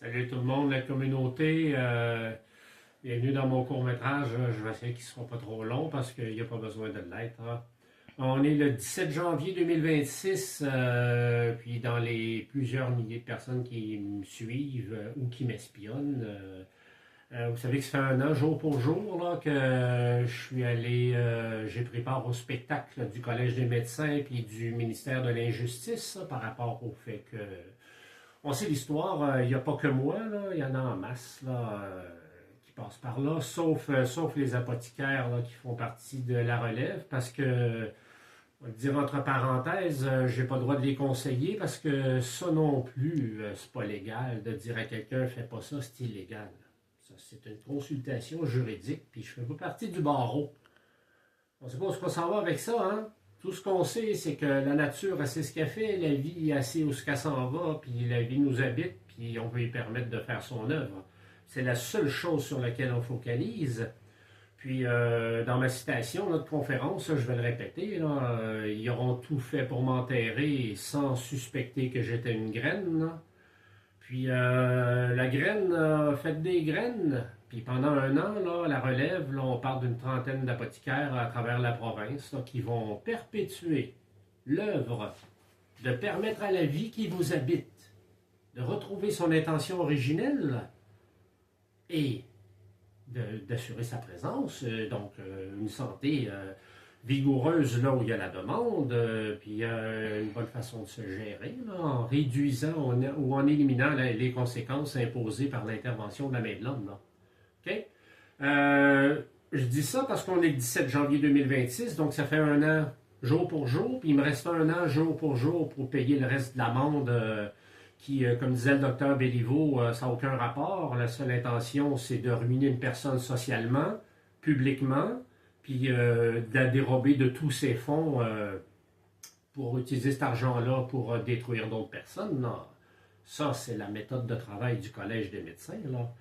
Salut tout le monde, la communauté. Bienvenue dans mon court-métrage. Je vais essayer qu'il ne sera pas trop long parce qu'il n'y a pas besoin de l'être, hein. On est le 17 janvier 2026, puis dans les plusieurs milliers de personnes qui me suivent ou qui m'espionnent, vous savez que ça fait un an, jour pour jour, là, que je suis allé, j'ai pris part au spectacle du Collège des médecins puis du ministère de l'Injustice, par rapport au fait que on sait l'histoire, il n'y a pas que moi, là, il y en a en masse là, qui passent par là, sauf les apothicaires là, qui font partie de la relève, parce que, on va le dire entre parenthèses, j'ai pas le droit de les conseiller, parce que ça non plus, c'est pas légal de dire à quelqu'un fais pas ça, c'est illégal. Ça, c'est une consultation juridique, puis je fais pas partie du barreau. On sait pas où on s'en va avec ça, hein? Tout ce qu'on sait, c'est que la nature, elle sait ce qu'elle fait, la vie, elle sait où ce qu'elle s'en va, puis la vie nous habite, puis on veut lui permettre de faire son œuvre. C'est la seule chose sur laquelle on focalise. Puis, dans ma citation là, de conférence, je vais le répéter, là, ils auront tout fait pour m'enterrer sans suspecter que j'étais une graine, là. Puis la graine a fait des graines. Puis pendant un an, là, la relève, là, on parle d'une trentaine d'apothicaires à travers la province là, qui vont perpétuer l'œuvre de permettre à la vie qui vous habite de retrouver son intention originelle et d'assurer sa présence, une santé vigoureuse là où il y a la demande, puis une bonne façon de se gérer, là, en réduisant ou en éliminant les conséquences imposées par l'intervention de la main de l'homme. Là. OK? Je dis ça parce qu'on est le 17 janvier 2026, donc ça fait un an jour pour jour, puis il me reste un an jour pour payer le reste de l'amende qui, comme disait le docteur Béliveau, ça n'a aucun rapport. La seule intention, c'est de ruiner une personne socialement, publiquement, puis de dérober de tous ses fonds pour utiliser cet argent-là pour détruire d'autres personnes. Non. Ça, c'est la méthode de travail du Collège des médecins. Là.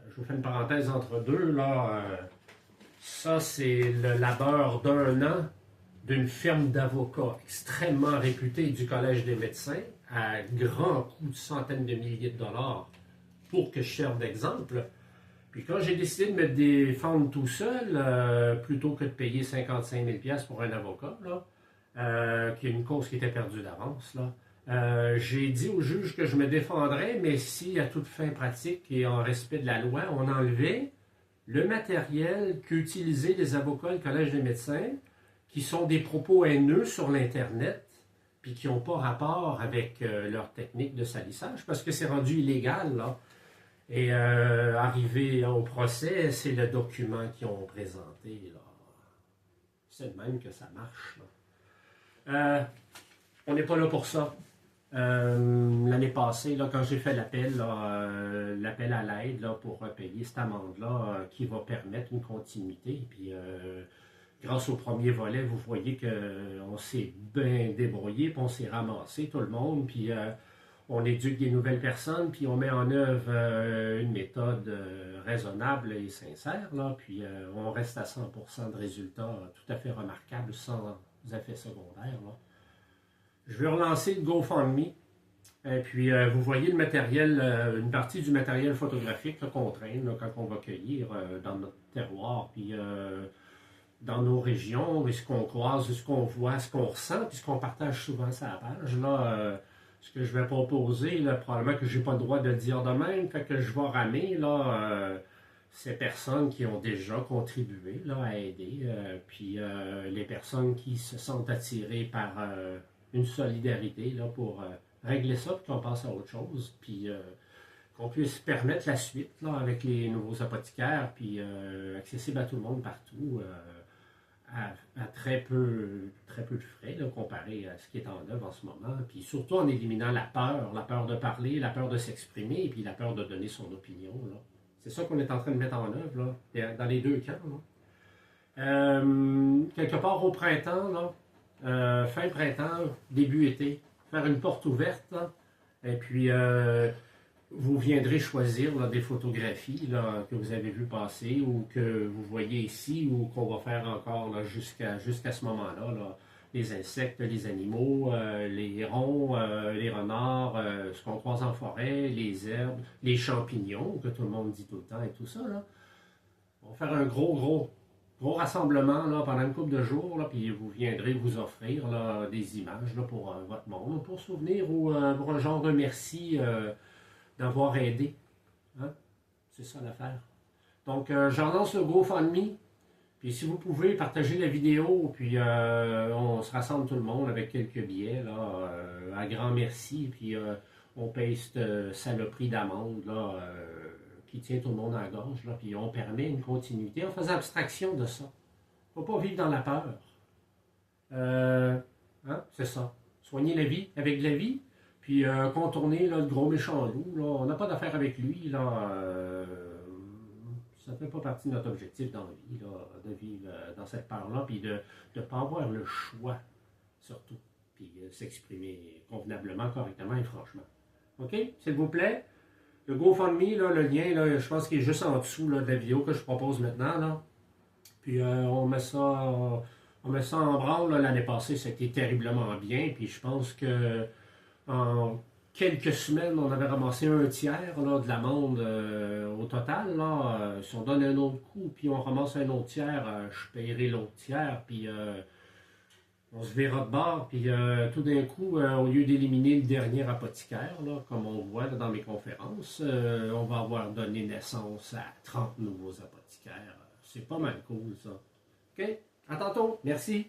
Je vous fais une parenthèse entre deux. Là. Ça, c'est le labeur d'un an d'une firme d'avocats extrêmement réputée du Collège des médecins, à grands coûts de centaines de milliers de dollars, pour que je serve d'exemple. Puis quand j'ai décidé de me défendre tout seul, plutôt que de payer 55 000 $ pour un avocat, là, qui est une cause qui était perdue d'avance, là, j'ai dit au juge que je me défendrais, mais si à toute fin pratique et en respect de la loi, on enlevait le matériel qu'utilisaient les avocats du Collège des médecins, qui sont des propos haineux sur l'Internet, puis qui n'ont pas rapport avec leur technique de salissage, parce que c'est rendu illégal, là. Et arrivé au procès, c'est le document qu'ils ont présenté, là. C'est de même que ça marche, là. On n'est pas là pour ça. L'année passée, là, quand j'ai fait l'appel, l'appel à l'aide là, pour payer cette amende-là, qui va permettre une continuité, puis grâce au premier volet, vous voyez qu'on s'est bien débrouillé, puis on s'est ramassé, tout le monde, puis on éduque des nouvelles personnes, puis on met en œuvre une méthode raisonnable et sincère, là, puis on reste à 100% de résultats tout à fait remarquables, sans effets secondaires, là. Je vais relancer le GoFundMe, et puis vous voyez le matériel, une partie du matériel photographique qu'on traîne là, quand on va cueillir dans notre terroir, puis dans nos régions, et ce qu'on croise, ce qu'on voit, ce qu'on ressent, puis ce qu'on partage souvent sur la page. Là, ce que je vais proposer, là, probablement que je n'ai pas le droit de le dire de même, fait que je vais ramer là, ces personnes qui ont déjà contribué là, à aider, puis les personnes qui se sentent attirées par une solidarité là, pour régler ça, puis qu'on passe à autre chose, puis qu'on puisse permettre la suite là, avec les nouveaux apothicaires, puis accessible à tout le monde partout. À très peu de frais là, comparé à ce qui est en œuvre en ce moment. Puis surtout en éliminant la peur de parler, la peur de s'exprimer, et puis la peur de donner son opinion. Là. C'est ça qu'on est en train de mettre en œuvre, là, dans les deux camps. Là. Quelque part au printemps, là, fin printemps, début été, faire une porte ouverte, là, et puis vous viendrez choisir là, des photographies là, que vous avez vues passer ou que vous voyez ici ou qu'on va faire encore là, jusqu'à ce moment-là. Là. les insectes, les animaux, les hérons, les renards, ce qu'on croise en forêt, les herbes, les champignons, que tout le monde dit tout le temps et tout ça, là. On va faire un gros rassemblement là, pendant une couple de jours, là, puis vous viendrez vous offrir là, des images là, pour votre monde, pour souvenir ou pour un genre de merci d'avoir aidé. Hein? C'est ça l'affaire. Donc, j'en lance le GoFundMe. Puis si vous pouvez, partager la vidéo, puis on se rassemble tout le monde avec quelques billets, là, à grand merci, puis on paye cette saloperie d'amende, là, qui tient tout le monde à la gorge, là, puis on permet une continuité en faisant abstraction de ça. Il ne faut pas vivre dans la peur. Hein, c'est ça. Soigner la vie avec de la vie, puis contourner là, le gros méchant loup, là, on n'a pas d'affaire avec lui, là, ça ne fait pas partie de notre objectif dans la vie, là, de vivre dans cette peur-là, puis de ne pas avoir le choix, surtout, puis s'exprimer convenablement, correctement et franchement. OK? S'il vous plaît? Le GoFundMe, là, le lien, là, je pense qu'il est juste en dessous là, de la vidéo que je propose maintenant. Là. Puis on met ça en branle. L'année passée, c'était terriblement bien. Puis je pense que en quelques semaines, on avait ramassé un tiers là, de l'amende au total. Là. Si on donne un autre coup, puis on ramasse un autre tiers, je paierai l'autre tiers. Puis on se verra de bord, puis tout d'un coup, au lieu d'éliminer le dernier apothicaire, là, comme on voit là, dans mes conférences, on va avoir donné naissance à 30 nouveaux apothicaires. C'est pas mal cool, ça. OK? À tantôt. Merci.